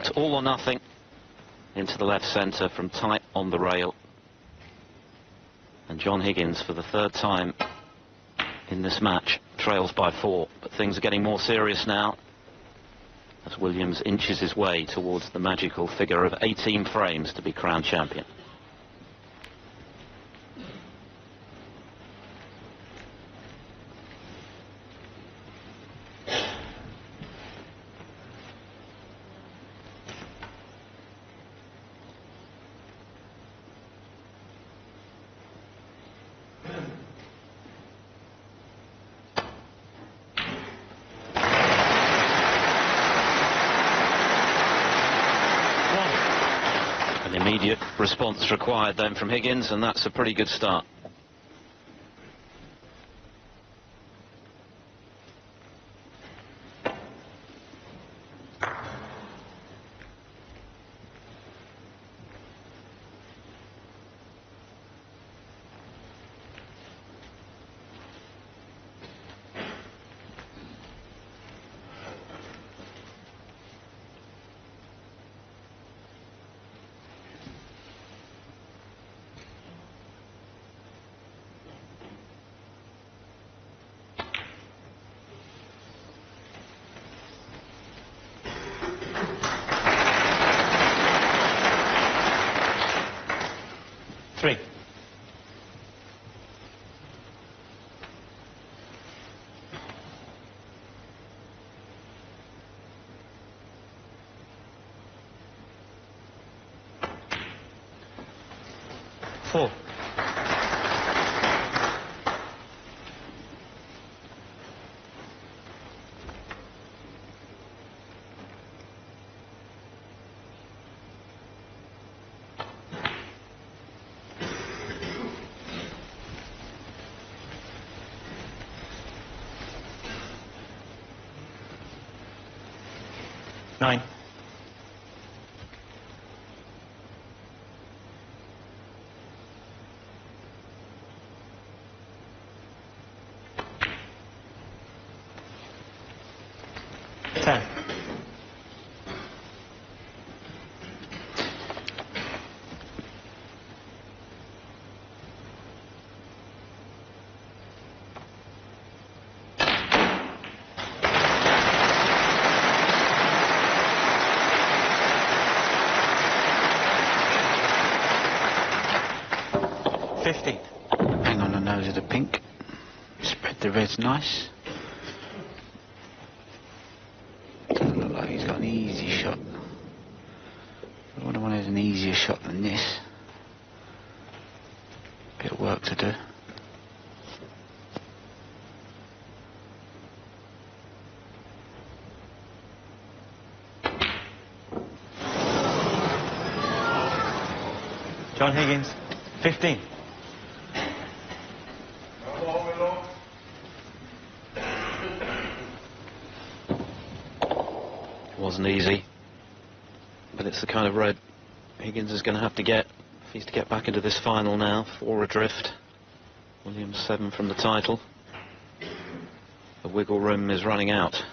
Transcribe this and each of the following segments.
knocked all or nothing into the left centre from tight on the rail. And John Higgins, for the third time in this match, trails by 4. But things are getting more serious now as Williams inches his way towards the magical figure of 18 frames to be crowned champion. Immediate response required then from Higgins, and that's a pretty good start. Three. Four. Nine. Ten. Hang on the nose of the pink. Spread the reds nice. Doesn't look like he's got an easy shot. I wonder one has an easier shot than this. Bit of work to do. John Higgins, 15. Wasn't easy, but it's the kind of red Higgins is going to have to get if he's to get back into this final now. 4 adrift. Williams 7 from the title. The wiggle room is running out.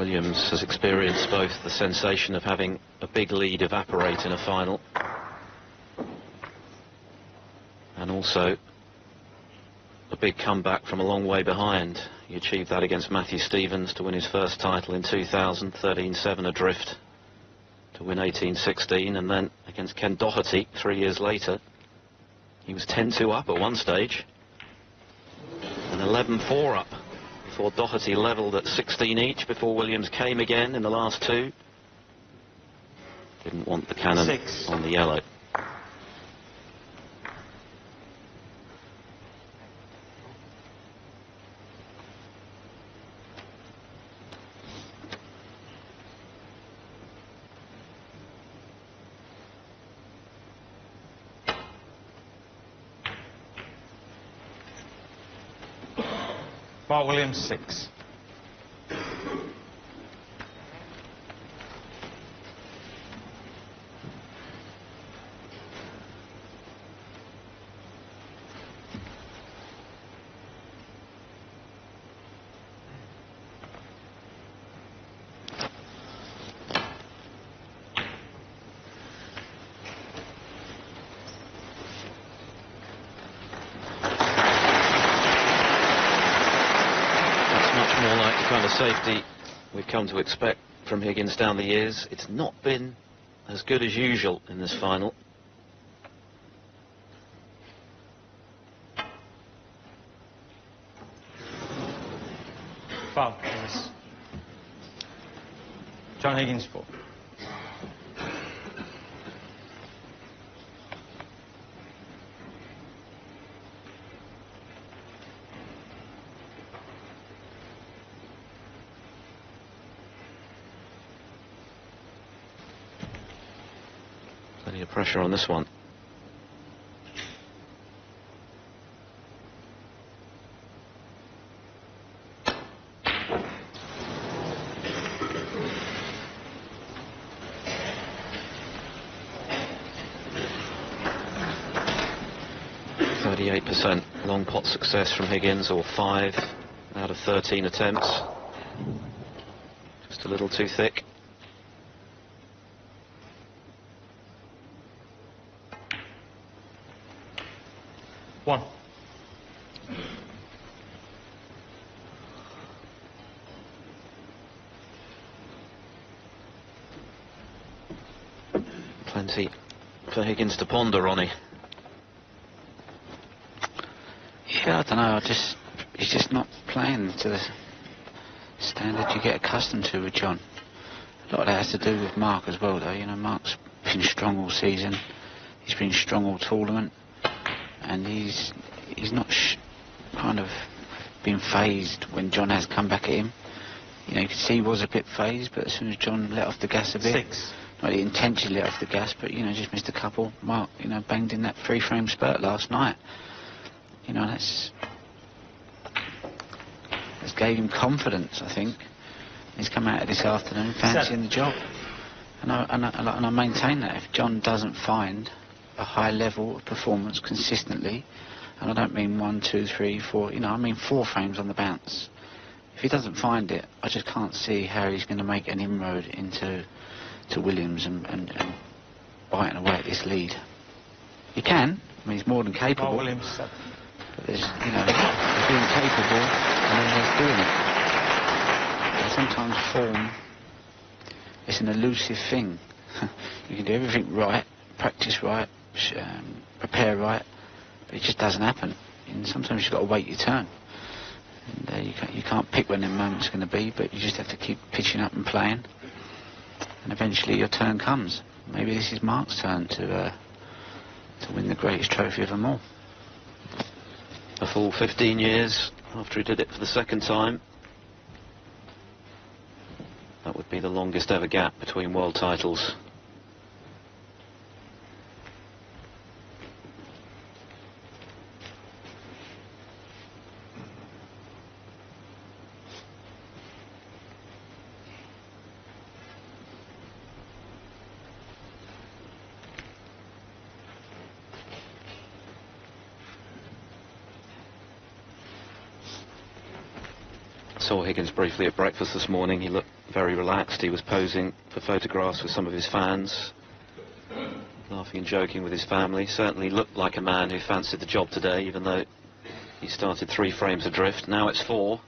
Williams has experienced both the sensation of having a big lead evaporate in a final, and also a big comeback from a long way behind. He achieved that against Matthew Stevens to win his first title in 2000, 13-7 adrift to win 18-16, and then against Ken Doherty 3 years later, he was 10-2 up at one stage and 11-4 up before Doherty levelled at 16 each before Williams came again in the last two. Didn't want the cannon 6. on the yellow. Mark Williams 6. More like the kind of safety we've come to expect from Higgins down the years. It's not been as good as usual in this final. Foul. Yes. John Higgins 4. Plenty of pressure on this one. %, long pot success from Higgins, or 5 out of 13 attempts. Just a little too thick. One. Plenty for Higgins to ponder, Ronnie. Yeah, I don't know. He's just not playing to the standard you get accustomed to with John. A lot of that has to do with Mark as well, though. You know, Mark's been strong all season. He's been strong all tournament, and he's not kind of been phased when John has come back at him. You know, you could see he was a bit phased, but as soon as John let off the gas a bit, 6. not that he intentionally let off the gas, but, you know, just missed a couple. Mark, you know, banged in that 3-frame spurt last night. You know, that's gave him confidence, I think. He's come out of this afternoon fancying the job. And I maintain that if John doesn't find a high level of performance consistently, and I don't mean 1, 2, 3, 4, you know, I mean 4 frames on the bounce. If he doesn't find it, I just can't see how he's going to make an inroad into Williams and biting away at this lead. He can. I mean, he's more than capable. Mark Williams 7. But there's, you know, there's being capable and then there's doing it. And sometimes form is an elusive thing. You can do everything right, practice right, prepare right, but it just doesn't happen. And sometimes you've got to wait your turn. And you can't pick when the moment's going to be, but you just have to keep pitching up and playing. And eventually your turn comes. Maybe this is Mark's turn to win the greatest trophy of them all. A full 15 years after he did it for the second time. That would be the longest ever gap between world titles. Saw Higgins briefly at breakfast this morning. He looked very relaxed. He was posing for photographs with some of his fans, laughing and joking with his family. Certainly looked like a man who fancied the job today, even though he started 3 frames adrift. Now it's 4.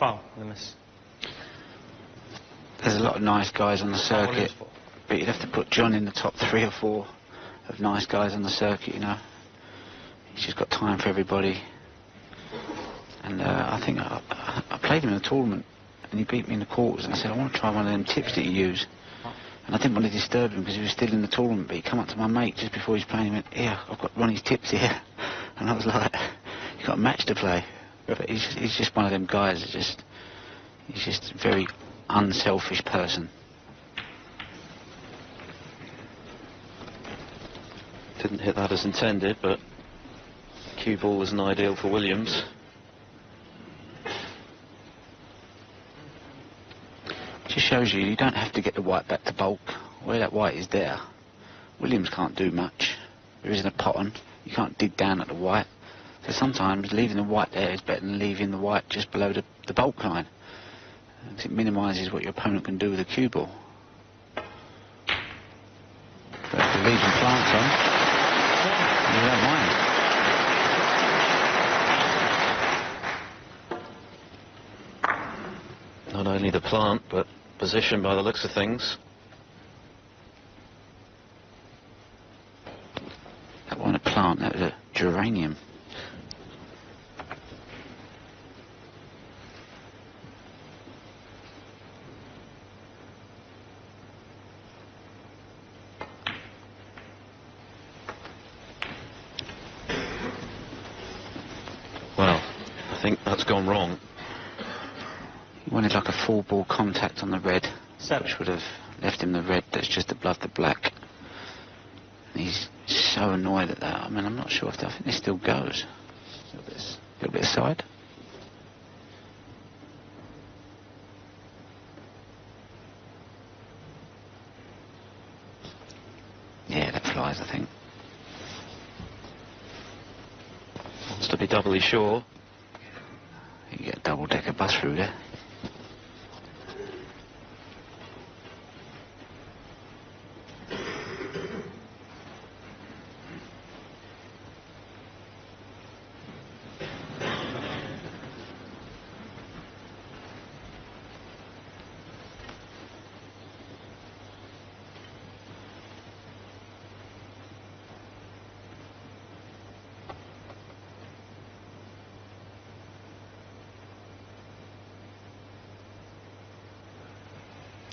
Foul, the miss. There's a lot of nice guys on the circuit, but you'd have to put John in the top 3 or 4 of nice guys on the circuit, you know. He's just got time for everybody. And I think I played him in a tournament, and he beat me in the quarters, and I said, I want to try one of them tips that you use. And I didn't want to disturb him because he was still in the tournament, but he come up to my mate just before he was playing. He went, here, I've got Ronnie's tips here. And I was like, you've got a match to play. But he's just one of them guys that he's just a very unselfish person. Didn't hit that as intended, but cue ball isn't ideal for Williams. Just shows you don't have to get the white back to bulk. Where that white is there, Williams can't do much. There isn't a pot on. You can't dig down at the white. So sometimes leaving the white there is better than leaving the white just below the bulk line. Because it minimises what your opponent can do with a cue ball. But if you leave some plants on, you don't mind. Not only the plant, but position by the looks of things. That wasn't a plant, that was a geranium. Well, I think that's gone wrong. He wanted like a 4-ball contact on the red, 7. which would have left him the red that's just above the black. And he's so annoyed at that. I mean, I'm not sure if I think this still goes. A little bit aside. Yeah, that flies, I think. Wants to be doubly sure. You get a double-decker bus through there.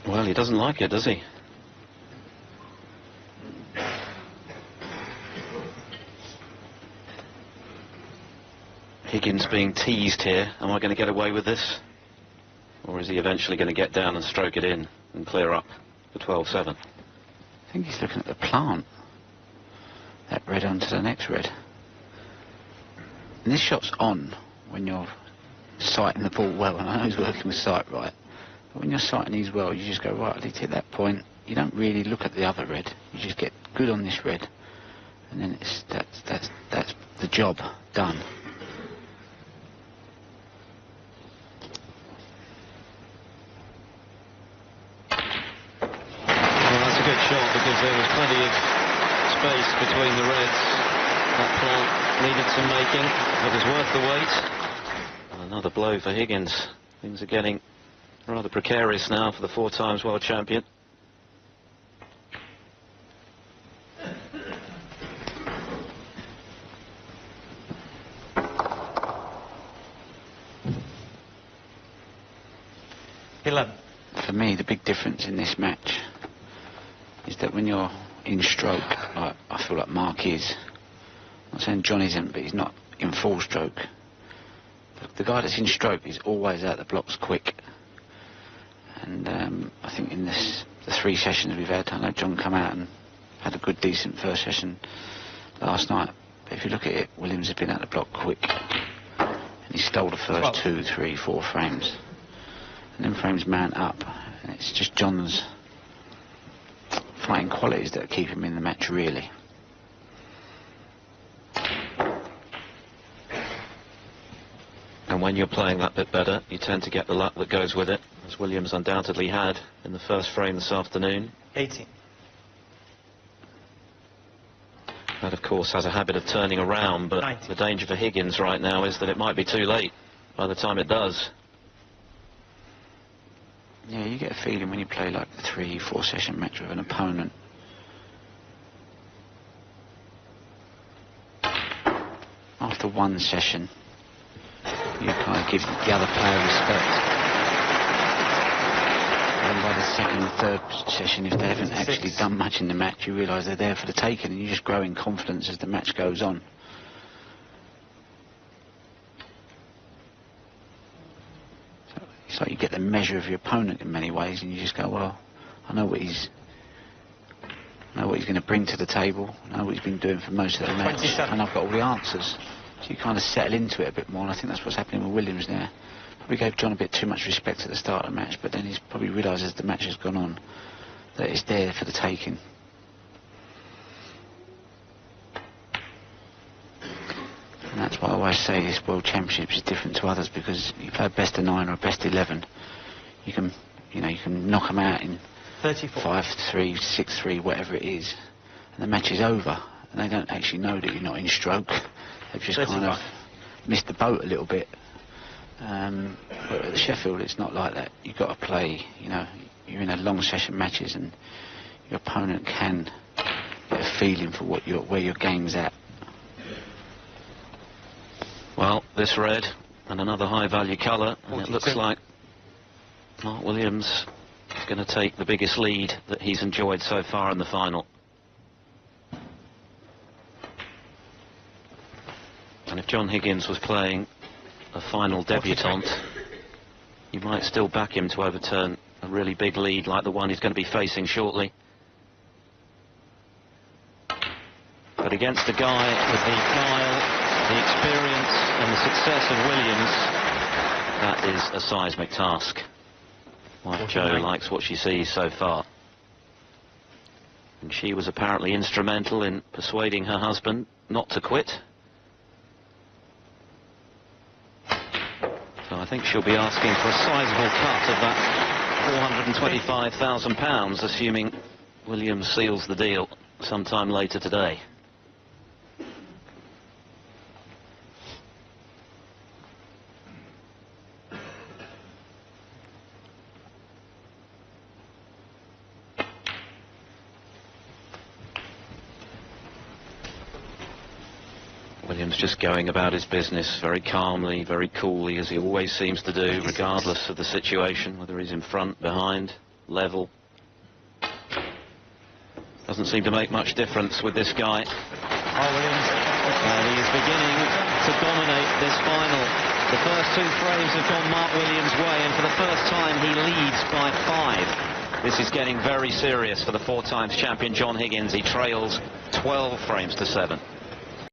Well, he doesn't like it, does he? Higgins being teased here. Am I going to get away with this? Or is he eventually going to get down and stroke it in and clear up for 12-7? I think he's looking at the plant. That red onto the next red. And this shot's on when you're sighting the ball well, and I know he's working with sight right. But when you're sighting these well, you just go, right, I need to hit that point. You don't really look at the other red. You just get good on this red. And then that's the job done. Well, that's a good shot because there was plenty of space between the reds. That plant needed some making. It was worth the wait. Another blow for Higgins. Things are getting rather precarious now for the 4-times world champion. For me, the big difference in this match is that when you're in stroke, like I feel like Mark is, I'm not saying John isn't, but he's not in full stroke. The guy that's in stroke is always out the blocks quick. And I think in the 3 sessions we've had, I know John come out and had a good, decent first session last night. But if you look at it, Williams has been out the block quick. And he stole the first 2, 3, 4 frames. and then frames mount up. And it's just John's fighting qualities that keep him in the match, really. And when you're playing that bit better, you tend to get the luck that goes with it, as Williams undoubtedly had in the first frame this afternoon. 18. That, of course, has a habit of turning around, but 90. the danger for Higgins right now is that it might be too late by the time it does. Yeah, you get a feeling when you play like a 3-4 session match with an opponent. After one session, you kind of give the other player respect. And by the second or third session, if they haven't actually done much in the match, you realise they're there for the taking, and you just grow in confidence as the match goes on. So it's like you get the measure of your opponent in many ways, and you just go, well, I know what he's going to bring to the table. I know what he's been doing for most of the match, 27. and I've got all the answers. So you kind of settle into it a bit more, and I think that's what's happening with Williams there. Probably gave John a bit too much respect at the start of the match, but then he's probably realised as the match has gone on that it's there for the taking. And that's why I always say this World Championship is different to others, because you play a best of 9 or a best 11, you can knock them out in 34. 5-3, 6-3, whatever it is, and the match is over, and they don't actually know that you're not in stroke. They've just 35. kind of missed the boat a little bit. But at Sheffield, it's not like that. You've got to play, you're in a long session matches, and your opponent can get a feeling for where your game's at. Well, this red and another high-value colour, and it looks like Mark Williams is going to take the biggest lead that he's enjoyed so far in the final. And if John Higgins was playing a final debutante, you might still back him to overturn a really big lead like the one he's going to be facing shortly. But against a guy with the guile, the experience and the success of Williams, that is a seismic task. Wife Jo likes what she sees so far. And she was apparently instrumental in persuading her husband not to quit. So I think she'll be asking for a sizable cut of that £425,000, assuming Williams seals the deal sometime later today. Williams just going about his business very calmly, very coolly, as he always seems to do, regardless of the situation, whether he's in front, behind, level. Doesn't seem to make much difference with this guy. Williams. And he is beginning to dominate this final. The first 2 frames have gone Mark Williams' way, and for the first time he leads by 5. This is getting very serious for the 4 times champion John Higgins. He trails 12 frames to 7.